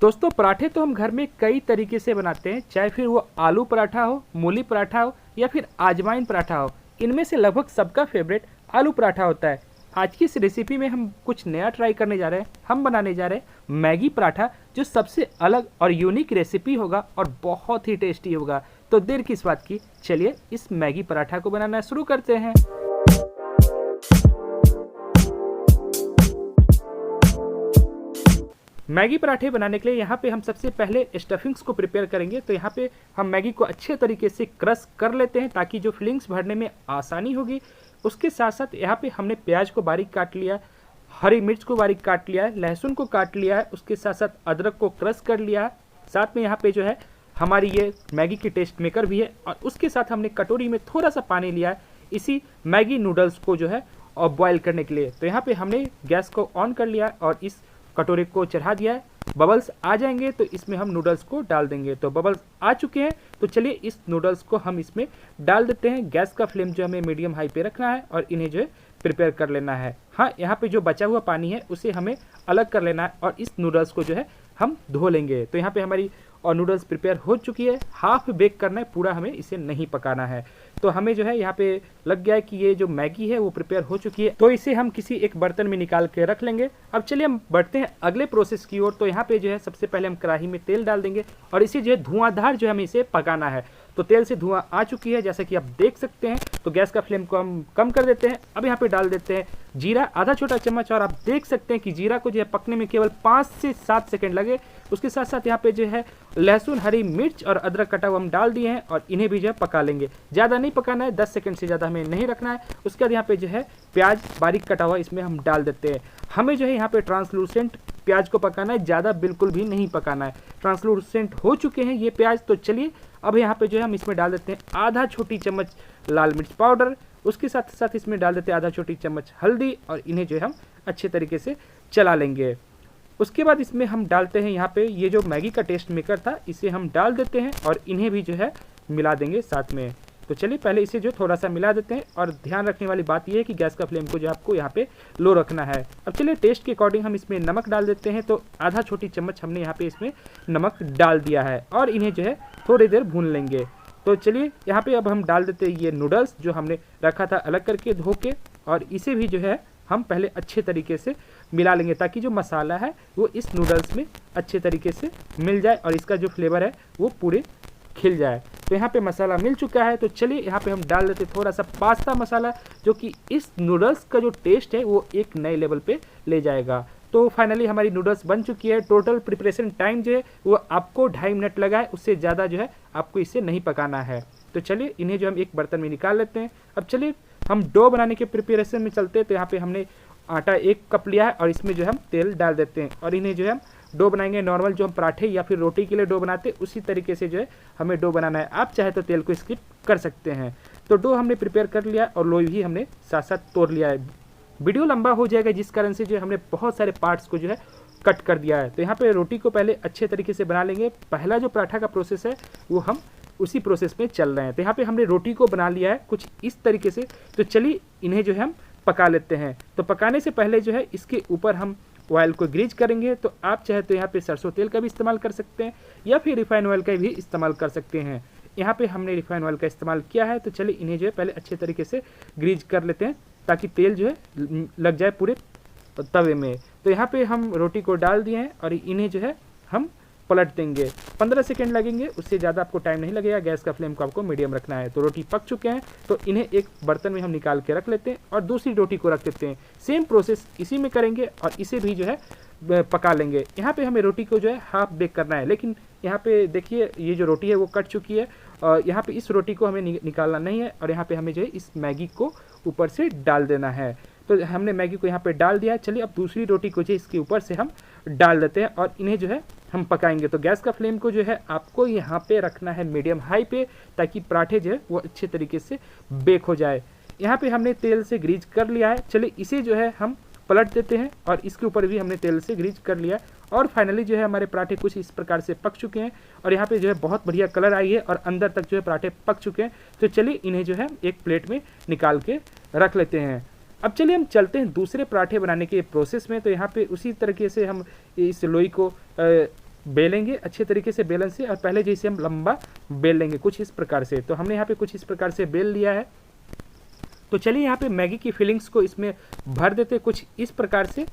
दोस्तों पराठे तो हम घर में कई तरीके से बनाते हैं, चाहे फिर वो आलू पराठा हो, मूली पराठा हो या फिर अजवाइन पराठा हो। इनमें से लगभग सबका फेवरेट आलू पराठा होता है। आज की इस रेसिपी में हम कुछ नया ट्राई करने जा रहे हैं। हम बनाने जा रहे हैं मैगी पराठा, जो सबसे अलग और यूनिक रेसिपी होगा और बहुत ही टेस्टी होगा। तो देर किस बात की, चलिए इस मैगी पराठा को बनाना शुरू करते हैं। मैगी पराठे बनाने के लिए यहाँ पे हम सबसे पहले स्टफिंग्स को प्रिपेयर करेंगे। तो यहाँ पे हम मैगी को अच्छे तरीके से क्रश कर लेते हैं ताकि जो फिलिंग्स भरने में आसानी होगी। उसके साथ साथ यहाँ पे हमने प्याज को बारीक काट लिया, हरी मिर्च को बारीक काट लिया है, लहसुन को काट लिया है, उसके साथ साथ अदरक को क्रश कर लिया है। साथ में यहाँ पे जो है हमारी ये मैगी की टेस्ट मेकर भी है और उसके साथ हमने कटोरी में थोड़ा सा पानी लिया है इसी मैगी नूडल्स को जो है और बॉयल करने के लिए। तो यहाँ पे हमने गैस को ऑन कर लिया और इस कटोरे को चढ़ा दिया है। बबल्स आ जाएंगे तो इसमें हम नूडल्स को डाल देंगे। तो बबल्स आ चुके हैं, तो चलिए इस नूडल्स को हम इसमें डाल देते हैं। गैस का फ्लेम जो हमें मीडियम हाई पे रखना है और इन्हें जो है प्रिपेयर कर लेना है। हाँ, यहाँ पे जो बचा हुआ पानी है उसे हमें अलग कर लेना है और इस नूडल्स को जो है हम धो लेंगे। तो यहाँ पे हमारी और नूडल्स प्रिपेयर हो चुकी है। हाफ बेक करना है, पूरा हमें इसे नहीं पकाना है। तो हमें जो है यहाँ पे लग गया है कि ये जो मैगी है वो प्रिपेयर हो चुकी है। तो इसे हम किसी एक बर्तन में निकाल के रख लेंगे। अब चलिए हम बढ़ते हैं अगले प्रोसेस की ओर। तो यहाँ पे जो है सबसे पहले हम कढ़ाई में तेल डाल देंगे और इसे जो है धुआंधार जो हमें इसे पकाना है। तो तेल से धुआं आ चुकी है जैसा कि आप देख सकते हैं। तो गैस का फ्लेम को हम कम कर देते हैं। अब यहाँ पे डाल देते हैं जीरा, आधा छोटा चम्मच। और आप देख सकते हैं कि जीरा को जो है पकने में केवल 5 से 7 सेकंड लगे। उसके साथ साथ यहाँ पे जो है लहसुन, हरी मिर्च और अदरक कटा हुआ हम डाल दिए हैं और इन्हें भी जो है पका लेंगे। ज़्यादा नहीं पकाना है, 10 सेकंड से ज़्यादा हमें नहीं रखना है। उसके बाद यहाँ पे जो है प्याज बारीक कटा हुआ इसमें हम डाल देते हैं। हमें जो है यहाँ पे ट्रांसलूसेंट प्याज को पकाना है, ज़्यादा बिल्कुल भी नहीं पकाना है। ट्रांसलूसेंट हो चुके हैं ये प्याज। तो चलिए अब यहाँ पे जो है हम इसमें डाल देते हैं आधा छोटी चम्मच लाल मिर्च पाउडर। उसके साथ साथ इसमें डाल देते हैं आधा छोटी चम्मच हल्दी और इन्हें जो है हम अच्छे तरीके से चला लेंगे। उसके बाद इसमें हम डालते हैं यहाँ पे ये जो मैगी का टेस्ट मेकर था, इसे हम डाल देते हैं और इन्हें भी जो है मिला देंगे साथ में। तो चलिए पहले इसे जो थोड़ा सा मिला देते हैं और ध्यान रखने वाली बात यह है कि गैस का फ्लेम को जो आपको यहाँ पे लो रखना है। अब चलिए टेस्ट के अकॉर्डिंग हम इसमें नमक डाल देते हैं। तो आधा छोटी चम्मच हमने यहाँ पे इसमें नमक डाल दिया है और इन्हें जो है थोड़ी देर भून लेंगे। तो चलिए यहाँ पे अब हम डाल देते हैं ये नूडल्स जो हमने रखा था अलग करके धो के, और इसे भी जो है हम पहले अच्छे तरीके से मिला लेंगे ताकि जो मसाला है वो इस नूडल्स में अच्छे तरीके से मिल जाए और इसका जो फ्लेवर है वो पूरे खिल जाए। तो यहाँ पे मसाला मिल चुका है। तो चलिए यहाँ पे हम डाल देते थोड़ा सा पास्ता मसाला, जो कि इस नूडल्स का जो टेस्ट है वो एक नए लेवल पे ले जाएगा। तो फाइनली हमारी नूडल्स बन चुकी है। टोटल प्रिपरेशन टाइम जो है वो आपको 2.5 मिनट लगा है, उससे ज़्यादा जो है आपको इसे नहीं पकाना है। तो चलिए इन्हें जो हम एक बर्तन में निकाल लेते हैं। अब चलिए हम डो बनाने के प्रिपरेशन में चलते हैं। तो यहाँ पे हमने आटा 1 कप लिया है और इसमें जो है हम तेल डाल देते हैं और इन्हें जो है हम डो बनाएंगे। नॉर्मल जो हम पराठे या फिर रोटी के लिए डो बनाते हैं उसी तरीके से जो है हमें डो बनाना है। आप चाहे तो तेल को स्किप कर सकते हैं। तो डो हमने प्रिपेयर कर लिया और लोई भी हमने साथ साथ तोड़ लिया है। वीडियो लंबा हो जाएगा जिस कारण से जो हमने बहुत सारे पार्ट्स को जो है कट कर दिया है। तो यहाँ पे रोटी को पहले अच्छे तरीके से बना लेंगे। पहला जो पराठा का प्रोसेस है वो हम उसी प्रोसेस में चल रहे हैं। तो यहाँ पे हमने रोटी को बना लिया है कुछ इस तरीके से। तो चलिए इन्हें जो है हम पका लेते हैं। तो पकाने से पहले जो है इसके ऊपर हम ऑयल को ग्रीज करेंगे। तो आप चाहे तो यहाँ पे सरसों तेल का भी इस्तेमाल कर सकते हैं या फिर रिफाइन ऑयल का भी इस्तेमाल कर सकते हैं। यहाँ पे हमने रिफाइन ऑयल का इस्तेमाल किया है। तो चलिए इन्हें जो है पहले अच्छे तरीके से ग्रीज कर लेते हैं ताकि तेल जो है लग जाए पूरे तवे में। तो यहाँ पे हम रोटी को डाल दिए हैं और इन्हें जो है हम पलट देंगे। 15 सेकंड लगेंगे, उससे ज़्यादा आपको टाइम नहीं लगेगा। गैस का फ्लेम को आपको मीडियम रखना है। तो रोटी पक चुके हैं तो इन्हें एक बर्तन में हम निकाल के रख लेते हैं और दूसरी रोटी को रख देते हैं। सेम प्रोसेस इसी में करेंगे और इसे भी जो है पका लेंगे। यहाँ पे हमें रोटी को जो है हाफ बेक करना है, लेकिन यहाँ पे देखिए ये जो रोटी है वो कट चुकी है और यहाँ पे इस रोटी को हमें निकालना नहीं है और यहाँ पे हमें जो है इस मैगी को ऊपर से डाल देना है। तो हमने मैगी को यहाँ पे डाल दिया है। चलिए अब दूसरी रोटी को जो इसके ऊपर से हम डाल देते हैं और इन्हें जो है हम पकाएंगे। तो गैस का फ्लेम को जो है आपको यहाँ पे रखना है मीडियम हाई पे ताकि पराठे जो है वो अच्छे तरीके से बेक हो जाए। यहाँ पे हमने तेल से ग्रीज कर लिया है। चलिए इसे जो है हम पलट देते हैं और इसके ऊपर भी हमने तेल से ग्रीज कर लिया है। और फाइनली जो है हमारे पराठे कुछ इस प्रकार से पक चुके हैं और यहाँ पे जो है बहुत बढ़िया कलर आई है और अंदर तक जो है पराठे पक चुके हैं। तो चलिए इन्हें जो है एक प्लेट में निकाल के रख लेते हैं। अब चलिए हम चलते हैं दूसरे पराठे बनाने के प्रोसेस में। तो यहाँ पे उसी तरीके से हम इस लोई को बेलेंगे अच्छे तरीके से बेलन से, और पहले जैसे हम लंबा बेल लेंगे कुछ इस प्रकार से। तो हमने यहाँ पे कुछ इस प्रकार से बेल लिया है। तो चलिए यहाँ पे मैगी की फिलिंग्स को इसमें भर देते कुछ इस प्रकार से।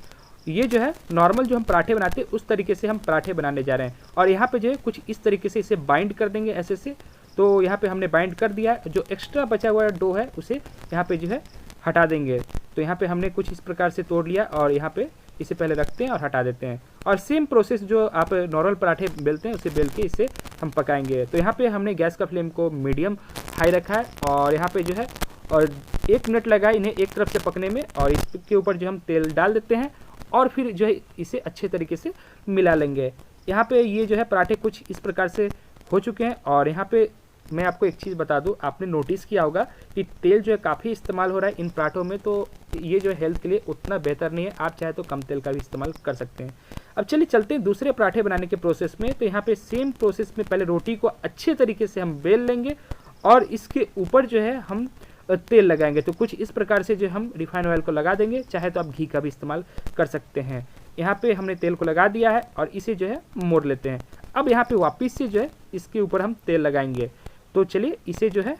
ये जो है नॉर्मल जो हम पराठे बनाते हैं उस तरीके से हम पराठे बनाने जा रहे हैं, और यहाँ पे जो है कुछ इस तरीके से इसे बाइंड कर देंगे ऐसे से। तो यहाँ पे हमने बाइंड कर दिया है, जो एक्स्ट्रा बचा हुआ डो है उसे यहाँ पे जो है हटा देंगे। तो यहाँ पे हमने कुछ इस प्रकार से तोड़ लिया, और यहाँ पे इसे पहले रखते हैं और हटा देते हैं, और सेम प्रोसेस जो आप नॉर्मल पराठे बेलते हैं उसे बेल के इसे हम पकाएंगे। तो यहाँ पे हमने गैस का फ्लेम को मीडियम हाई रखा है, और यहाँ पे जो है और 1 मिनट लगा इन्हें एक तरफ से पकने में, और इसके ऊपर जो हम तेल डाल देते हैं और फिर जो है इसे अच्छे तरीके से मिला लेंगे। यहाँ पे ये जो है पराठे कुछ इस प्रकार से हो चुके हैं। और यहाँ पे मैं आपको एक चीज़ बता दूँ, आपने नोटिस किया होगा कि तेल जो है काफ़ी इस्तेमाल हो रहा है इन पराठों में, तो ये जो है हेल्थ के लिए उतना बेहतर नहीं है। आप चाहे तो कम तेल का भी इस्तेमाल कर सकते हैं। अब चलिए चलते हैं दूसरे पराठे बनाने के प्रोसेस में। तो यहाँ पे सेम प्रोसेस में पहले रोटी को अच्छे तरीके से हम बेल लेंगे, और इसके ऊपर जो है हम तेल लगाएंगे। तो कुछ इस प्रकार से जो हम रिफाइंड ऑयल को लगा देंगे, चाहे तो आप घी का भी इस्तेमाल कर सकते हैं। यहाँ पे हमने तेल को लगा दिया है, और इसे जो है मोड़ लेते हैं। अब यहाँ पे वापस से जो है इसके ऊपर हम तेल लगाएंगे। तो चलिए इसे जो है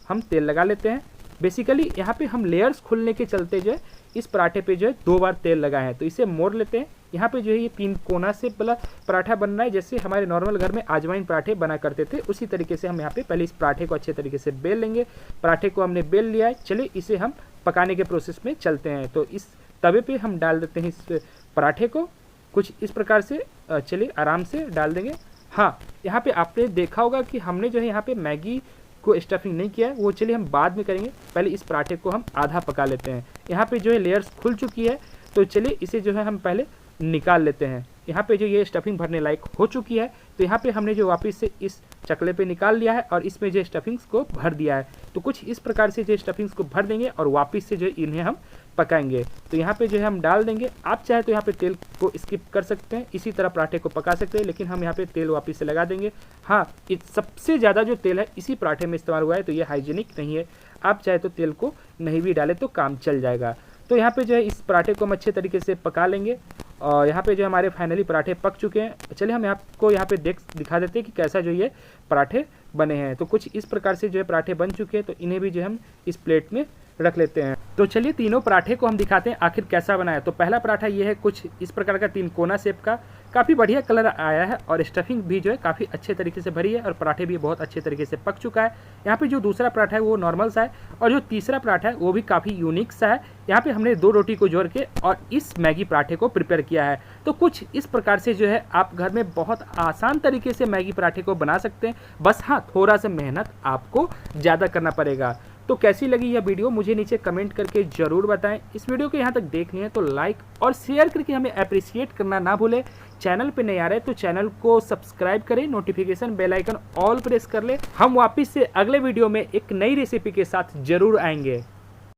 हम तेल लगा लेते हैं। बेसिकली यहाँ पे हम लेयर्स खुलने के चलते जो है इस पराठे पे जो है 2 बार तेल लगाए हैं। तो इसे मोड़ लेते हैं। यहाँ पे जो है ये 3 कोना से वाला पराठा बन रहा है, जैसे हमारे नॉर्मल घर में आजवाइन पराठे बना करते थे उसी तरीके से हम यहाँ पे पहले इस पराठे को अच्छे तरीके से बेल लेंगे। पराठे को हमने बेल लिया है, चलिए इसे हम पकाने के प्रोसेस में चलते हैं। तो इस तवे पे हम डाल देते हैं इस पराठे को कुछ इस प्रकार से। चलिए आराम से डाल देंगे। हाँ, यहाँ पे आपने देखा होगा कि हमने जो है यहाँ पे मैगी को स्टफिंग नहीं किया है, वो चलिए हम बाद में करेंगे। पहले इस पराठे को हम आधा पका लेते हैं। यहाँ पे जो है लेयर्स खुल चुकी है, तो चलिए इसे जो है हम पहले निकाल लेते हैं। यहाँ पे जो ये स्टफिंग भरने लायक हो चुकी है, तो यहाँ पे हमने जो वापस से इस चकले पे निकाल लिया है और इसमें जो स्टफिंग्स को भर दिया है। तो कुछ इस प्रकार से जो स्टफिंग्स को भर देंगे और वापस से जो इन्हें हम पकाएंगे। तो यहाँ पे जो है हम डाल देंगे। आप चाहे तो यहाँ पे तेल को स्किप कर सकते हैं, इसी तरह पराठे को पका सकते हैं, लेकिन हम यहाँ पे तेल वापस से लगा देंगे। हाँ, सबसे ज़्यादा जो तेल है इसी पराठे में इस्तेमाल हुआ है, तो ये हाइजीनिक नहीं है। आप चाहे तो तेल को नहीं भी डालें तो काम चल जाएगा। तो यहाँ पे जो है इस पराठे को हम अच्छे तरीके से पका लेंगे, और यहाँ पे जो हमारे फाइनली पराठे पक चुके हैं। चलिए हम आपको यहाँ पे दिखा देते हैं कि कैसा जो ये पराठे बने हैं। तो कुछ इस प्रकार से जो है पराठे बन चुके हैं, तो इन्हें भी जो हम इस प्लेट में रख लेते हैं। तो चलिए तीनों पराठे को हम दिखाते हैं आखिर कैसा बना है। तो पहला पराठा ये है कुछ इस प्रकार का 3 कोना शेप का, काफ़ी बढ़िया कलर आया है, और स्टफिंग भी जो है काफ़ी अच्छे तरीके से भरी है, और पराठे भी बहुत अच्छे तरीके से पक चुका है। यहाँ पे जो दूसरा पराठा है वो नॉर्मल सा है, और जो तीसरा पराठा है वो भी काफ़ी यूनिक सा है। यहाँ पे हमने 2 रोटी को जोड़ के और इस मैगी पराठे को प्रिपेयर किया है। तो कुछ इस प्रकार से जो है आप घर में बहुत आसान तरीके से मैगी पराठे को बना सकते हैं। बस हाँ, थोड़ा सा मेहनत आपको ज़्यादा करना पड़ेगा। तो कैसी लगी यह वीडियो मुझे नीचे कमेंट करके ज़रूर बताएं। इस वीडियो को यहाँ तक देखनी है तो लाइक और शेयर करके हमें अप्रिशिएट करना ना भूलें। चैनल पे नए आ रहे तो चैनल को सब्सक्राइब करें, notification bell icon all press कर ले। हम वापस से अगले वीडियो में एक नई रेसिपी के साथ जरूर आएंगे।